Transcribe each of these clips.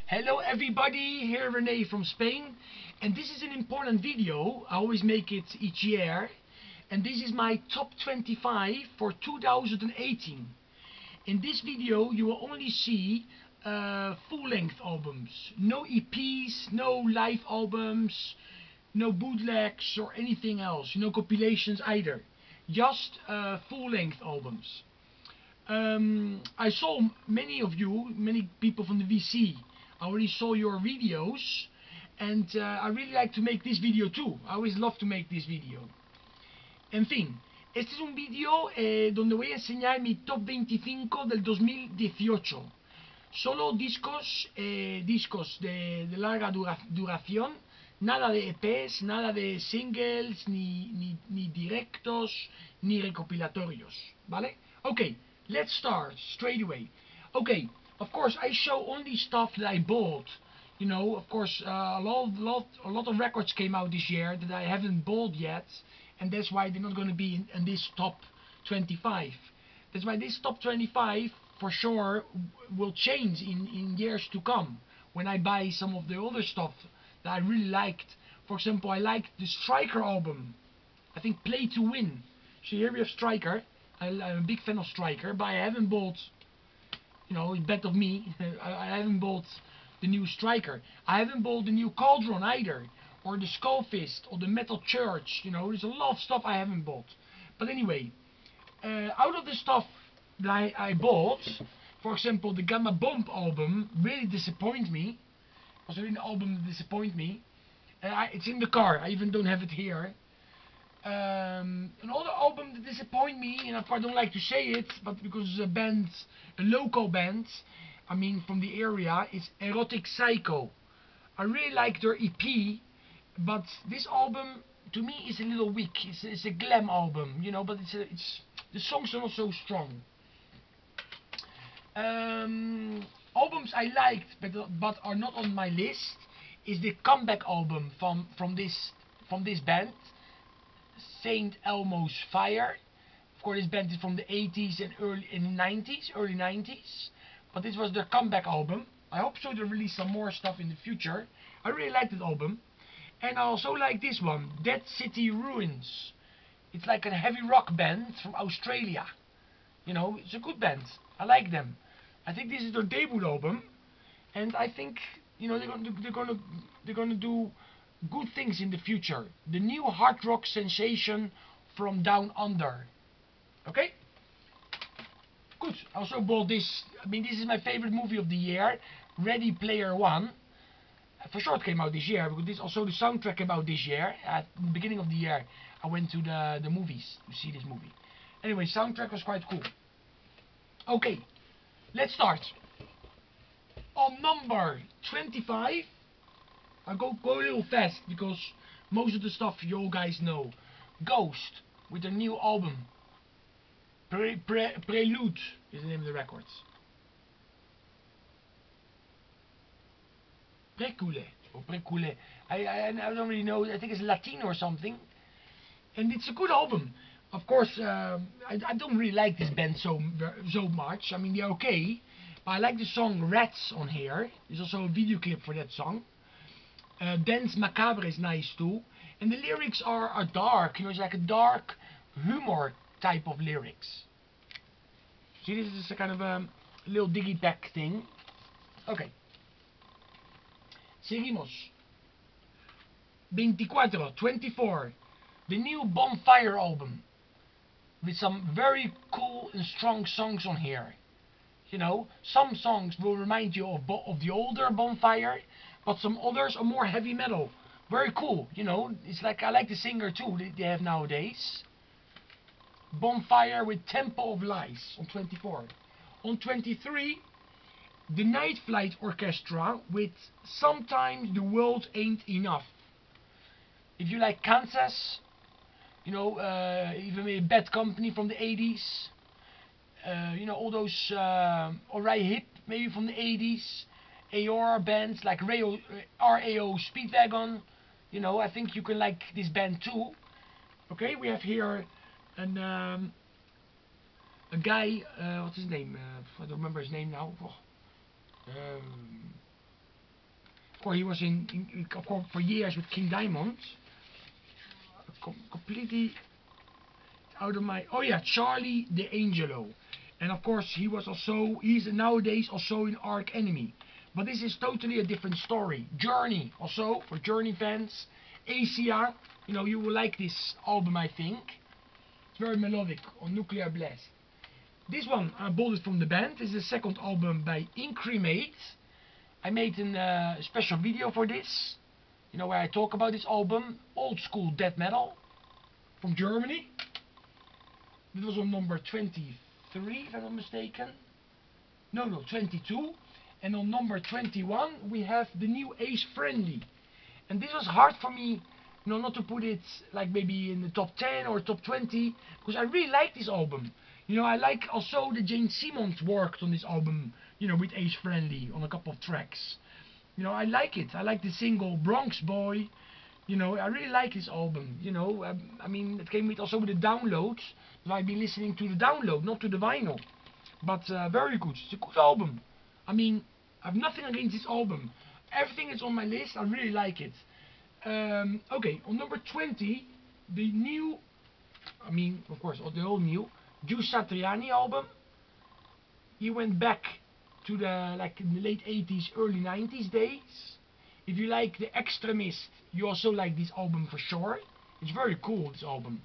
Hello everybody, here Rene from Spain, and this is an important video. I always make it each year, and this is my top 25 for 2018. In this video you will only see full-length albums, no EPs, no live albums, no bootlegs or anything else, no compilations either, just full-length albums. I saw many people from the VC. I already saw your videos, and I really like to make this video too. I always love to make this video. En fin, este es un video donde voy a enseñar mi top 25 del 2018. Solo discos de larga duración, nada de EPs, nada de singles, ni directos, ni recopilatorios, ¿vale? Okay, let's start straight away. Okay, of course I show only stuff that I bought. You know, of course, a lot of records came out this year that I haven't bought yet, and that's why they're not going to be in this top 25. That's why this top 25 for sure will change in years to come, when I buy some of the other stuff that I really liked. For example, I liked the Striker album. I think Play to Win. So here we have Striker. I'm a big fan of Striker, but I haven't bought, you know, it's bad of me, I haven't bought the new Striker. I haven't bought the new CAULDRON either, or the Skullfist, or the Metal Church. You know, there's a lot of stuff I haven't bought. But anyway, out of the stuff that I bought, for example, the Gamma Bomb album really disappointed me. It was really an album that disappointed me. It's in the car, I even don't have it here. Another album that disappointed me, and I don't like to say it, but because it's a local band, I mean from the area, is Erotic Psycho. I really like their EP, but this album to me is a little weak. It's a glam album, you know, but the songs are not so strong. Albums I liked but are not on my list is the comeback album from this band, Saint Elmo's Fire. Of course, this band is from the 80s and early 90s, but this was their comeback album. I hope so they release some more stuff in the future. I really like that album, and I also like this one, Dead City Ruins. It's like a heavy rock band from Australia. You know, it's a good band. I like them. I think this is their debut album, and I think, you know, they're gonna do good things in the future. The new hard rock sensation from Down Under. Okay? Good. I also bought this. I mean, this is my favorite movie of the year, Ready Player One. For sure it came out this year, because this also the soundtrack came out this year. At the beginning of the year, I went to the movies to see this movie. Anyway, soundtrack was quite cool. Okay, let's start. On number 25, I'll go a little fast because most of the stuff you all guys know. Ghost with their new album. Prelude is the name of the records. Precule or Precule. I don't really know. I think it's Latino or something. And it's a good album. Of course, I don't really like this band so much. I mean, they're okay, but I like the song Rats on here. There's also a video clip for that song. Dance Macabre is nice too, and the lyrics are dark. You know, it's like a dark humor type of lyrics. See, this is a kind of a little diggy-pack thing. Okay. Seguimos. 24. The new Bonfire album, with some very cool and strong songs on here. You know, some songs will remind you of the older Bonfire, but some others are more heavy metal. Very cool, you know. It's like, I like the singer too they have nowadays. Bonfire with Temple of Lies on 24. On 23, the Night Flight Orchestra with Sometimes the World Ain't Enough. If you like Kansas, you know, even maybe Bad Company from the 80s, you know, all those Alright Hip maybe from the 80s, AOR bands like RAO Speedwagon, you know, I think you can like this band too. Okay, we have here a guy, what's his name? I don't remember his name now. Of course, he was of course, for years with King Diamond. Completely out of my... Oh yeah, Charlie D'Angelo. And of course, he's nowadays also in Arch Enemy. But this is totally a different story. Journey, also, for Journey fans. Asia, you will like this album, I think. It's very melodic, on Nuclear Blast. This one, I bought it from the band. This is the second album by Incremate. I made a special video for this. Where I talk about this album. Old school death metal. From Germany. This was on number 23, if I'm not mistaken. No, 22. And on number 21, we have the new Ace Friendly. And this was hard for me, not to put it like maybe in the top 10 or top 20. Because I really like this album. I like also that Jane Simmons worked on this album, with Ace Friendly on a couple of tracks. I like it. I like the single Bronx Boy. I really like this album. I mean, it came with also with the download. So I've been listening to the download, not to the vinyl. But very good. It's a good album. I mean, I have nothing against this album. Everything is on my list. I really like it. Okay, on number 20, the new, of course, the whole new Giu Satriani album. He went back to the in the late 80s, early 90s days. If you like The Extremist, you also like this album for sure. It's very cool, this album.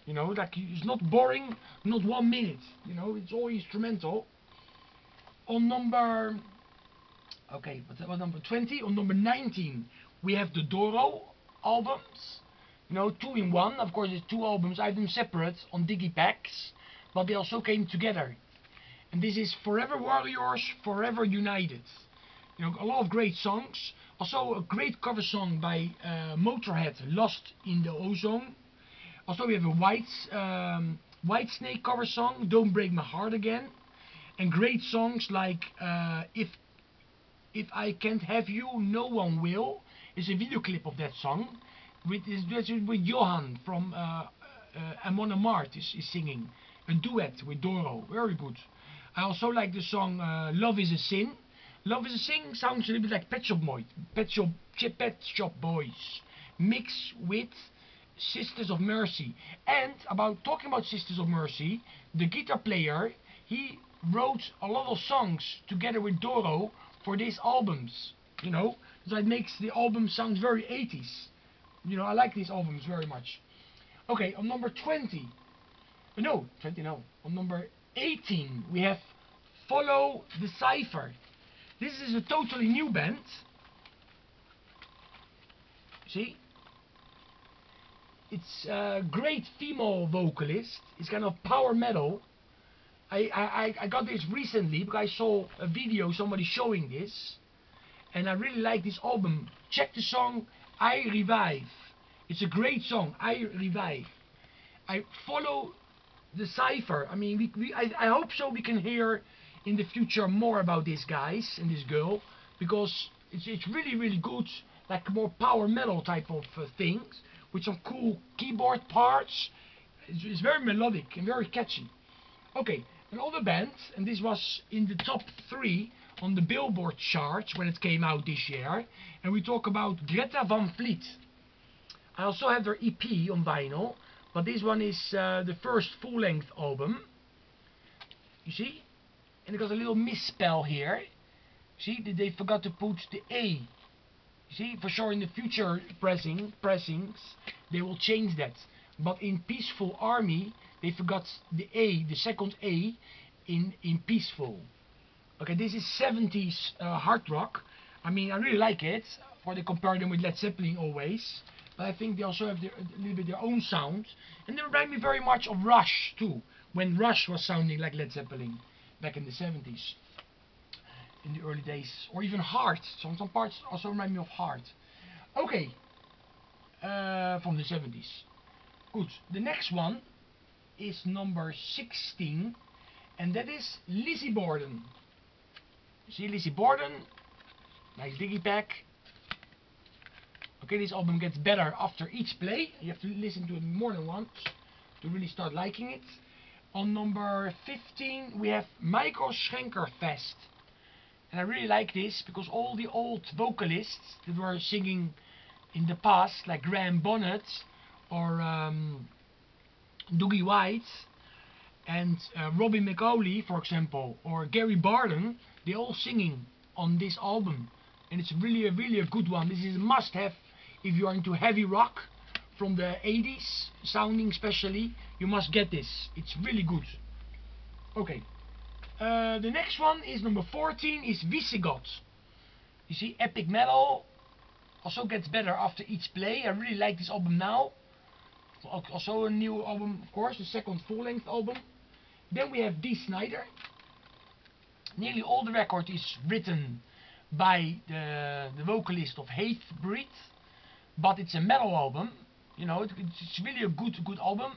It's not boring, not 1 minute. It's all instrumental. On number, okay, what was number 20? On number 19, we have the Doro albums. 2 in 1. Of course, it's 2 albums. I have them separate on digipacks, but they also came together. And this is Forever Warriors, Forever United. A lot of great songs. Also a great cover song by Motorhead, Lost in the Ozone. Also we have a Whitesnake cover song, Don't Break My Heart Again. And great songs like If I Can't Have You, No One Will. It's a video clip of that song. With Johan from Amon Amart is singing. A duet with Doro, very good. I also like the song Love Is a Sin. Love Is a Sin sounds a little bit like Pet Shop Boys mixed with Sisters of Mercy. And talking about Sisters of Mercy, the guitar player, he wrote a lot of songs together with Doro for these albums. So it makes the album sound very 80s. I like these albums very much. Okay, on number 20. No, 20 no. On number 18 we have Follow the Cipher. This is a totally new band. See? It's a great female vocalist. It's kind of power metal. I got this recently because I saw a video somebody showing this. And I really like this album. Check the song I Revive. It's a great song, I Revive. I Follow the Cipher. I mean, I hope so we can hear in the future more about these guys and this girl, because it's really, really good, like more power metal type of things with some cool keyboard parts. It's very melodic and very catchy. Okay, another band, and this was in the top 3 on the Billboard charts when it came out this year, and we talk about Greta Van Fleet. I also have their EP on vinyl, but this one is the first full-length album. You see? And it got a little misspell here. See, they forgot to put the A. You see, for sure in the future pressings, they will change that. But in Peaceful Army, they forgot the A, the second A, in Peaceful. Okay, this is 70s hard rock. I mean, I really like it. For they compare them with Led Zeppelin always. But I think they also have a little bit their own sound. And they remind me very much of Rush too. When Rush was sounding like Led Zeppelin back in the 70s. In the early days. Or even Heart. Some parts also remind me of Heart. Okay. From the 70s. Good. The next one is number 16. And that is Lizzie Borden. See Lizzie Borden. Nice digipack. Okay, this album gets better after each play. You have to listen to it more than once to really start liking it. On number 15 we have Michael Schenkerfest. and I really like this because all the old vocalists that were singing in the past, like Graham Bonnet or Dougie White and Robbie McAuley, for example, or Gary Barden, they all singing on this album, and it's really a good one. This is a must-have if you are into heavy rock from the 80s sounding, especially. You must get this. It's really good. Okay. The next one is number 14 is Visigoth. You see, epic metal also gets better after each play. I really like this album now. Also a new album, of course, the second full-length album. Then we have Dee Snider. Nearly all the record is written by the vocalist of Hatebreed, but it's a metal album. You know, it's really a good album.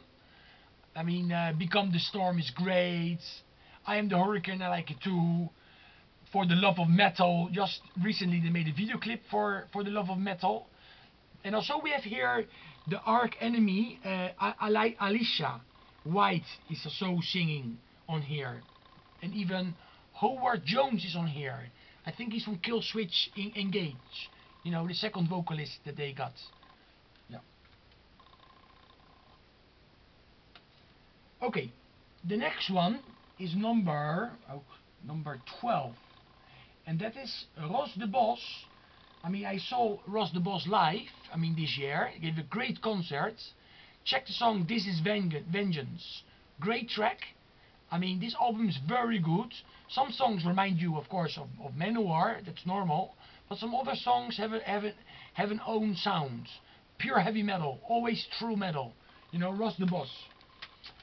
I mean, Become the Storm is great. I Am the Hurricane, I like it too. For the Love of Metal, just recently they made a video clip for the Love of Metal. And also we have here the Arch Enemy, Alicia White is also singing on here. And even Howard Jones is on here. I think he's from Killswitch Engage. You know, the second vocalist that they got. Yeah. Okay, the next one is number 12, and that is Ross the Boss. I mean, I saw Ross the Boss live, I mean this year. He gave a great concert. Check the song This Is Vengeance. Great track. I mean, this album is very good. Some songs remind you, of course, of Manowar, that's normal, but some other songs have an own sound. Pure heavy metal, always true metal. You know, Ross the Boss.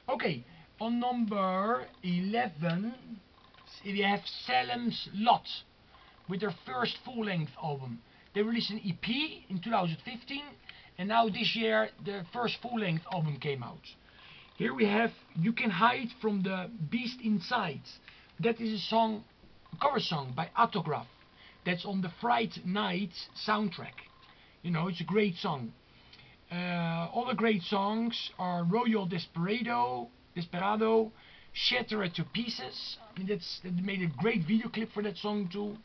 Okay, on number 11 we have Salem's Lot with their first full-length album. They released an EP in 2015, and now this year their first full-length album came out. Here we have You Can Hide from the Beast Inside. That is a cover song by Autograph. That's on the Fright Night soundtrack. You know, it's a great song. Other great songs are Royal Desperado, Shatter It to Pieces. I mean, they made a great video clip for that song too.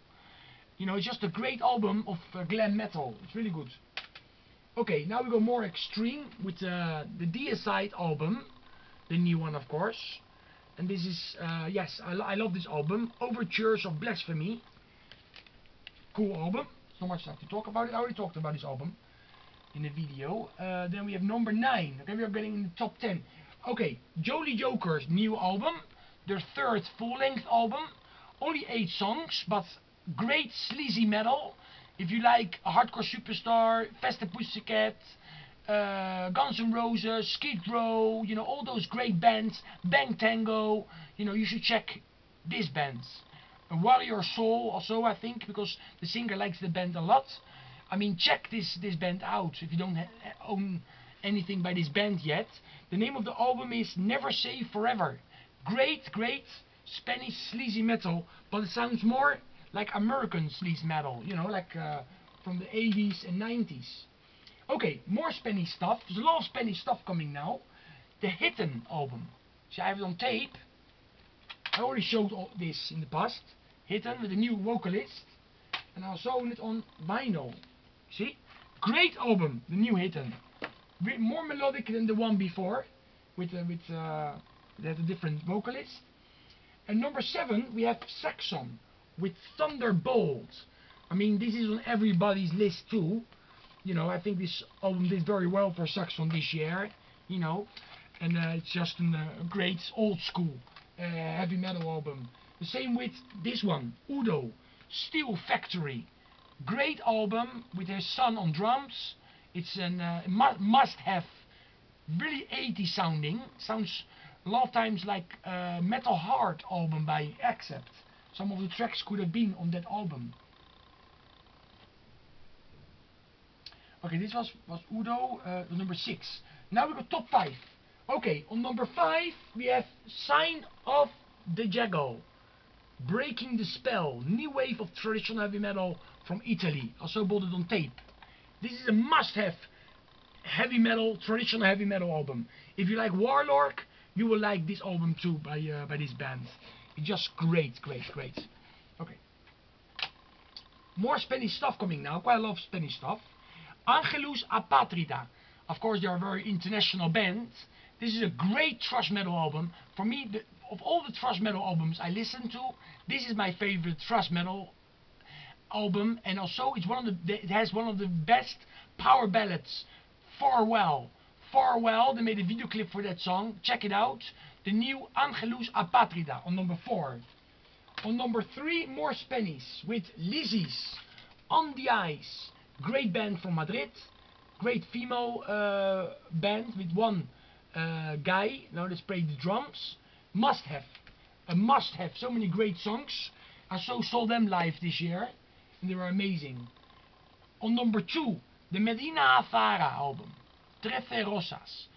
You know, it's just a great album of glam metal. It's really good. Okay, now we go more extreme with the Deicide album, the new one, of course. And this is, yes, I love this album, Overtures of Blasphemy. Cool album. Not much to talk about it. I already talked about this album in the video. Then we have number 9. Okay, we are getting in the top 10. Okay, Jolly Joker's new album, their third full-length album. Only 8 songs, but great sleazy metal. If you like a Hardcore Superstar, Faster Pussycat, Guns N' Roses, Skid Row, you know, all those great bands, Bang Tango, you know, you should check these bands. Warrior Soul also, I think, because the singer likes the band a lot. I mean, check this band out if you don't own anything by this band yet. The name of the album is Never Say Forever. Great Spanish sleazy metal, but it sounds more like American sleaze metal, you know, like from the 80s and 90s. Okay, more Spanish stuff. There's a lot of Spanish stuff coming now. The Hitten album. See, I have it on tape. I already showed all this in the past. Hitten with a new vocalist. And I saw it on vinyl. See? Great album, the new Hitten. More melodic than the one before. With a different vocalist. And number 7, we have Saxon with Thunderbolt. I mean, this is on everybody's list too. You know, I think this album did very well for Saxon this year. You know, and it's just a great old school heavy metal album. The same with this one, Udo, Steel Factory. Great album with his son on drums. It's a must-have. Really 80s sounding. Sounds a lot of times like a Metal Heart album by Accept. Some of the tracks could have been on that album. Okay, this was Udo, number 6. Now we go top 5. Okay, on number 5 we have Sign of the Jago. Breaking the Spell. New wave of traditional heavy metal from Italy. Also bought it on tape. This is a must-have heavy metal, traditional heavy metal album. If you like Warlord, you will like this album too by this band. It's just great. Okay. more Spanish stuff coming now. Quite a lot of Spanish stuff. Angelus Apatrida. Of course, they are a very international band. This is a great thrash metal album. For me, of all the thrash metal albums I listen to, this is my favorite thrash metal album, and also it's it has one of the best power ballads. Farewell. Farewell. They made a video clip for that song. Check it out. The new Angelus Apatrida on number 4. On number 3, more Spanish with Lizzie's On the Ice. Great band from Madrid. Great female band with one guy now that plays the drums. Must have. A must have. So many great songs. I saw them live this year and they were amazing. On number 2, the Medina Afara album. Trece Rosas.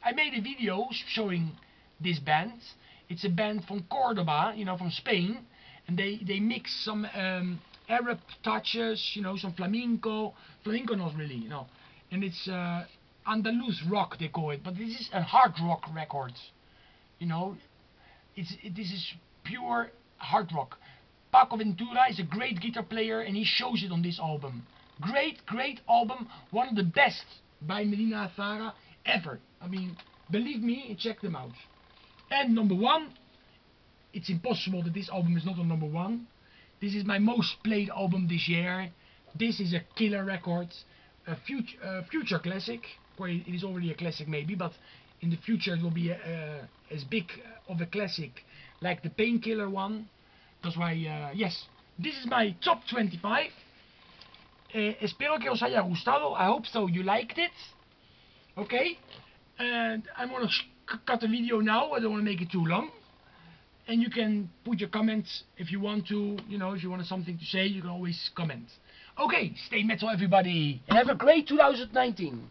I made a video showing this band. It's a band from Cordoba, you know, from Spain, and they mix some Arab touches, you know, some flamenco not really, you know, and it's Andalus rock they call it, but this is a hard rock record, you know, this is pure hard rock. Paco Ventura is a great guitar player and he shows it on this album. Great album, one of the best by Medina Azara ever. I mean, believe me and check them out. And number 1, it's impossible that this album is not on number 1. This is my most played album this year. This is a killer record, a future classic. Well, it is already a classic maybe, but in the future it will be as big of a classic like the Painkiller one. That's why, yes, this is my top 25. Espero que os haya gustado. I hope so. You liked it. Okay, and I'm gonna cut the video now. I don't want to make it too long. And you can put your comments if you want to, you know, if you want something to say, you can always comment. Okay, stay metal everybody, and have a great 2019.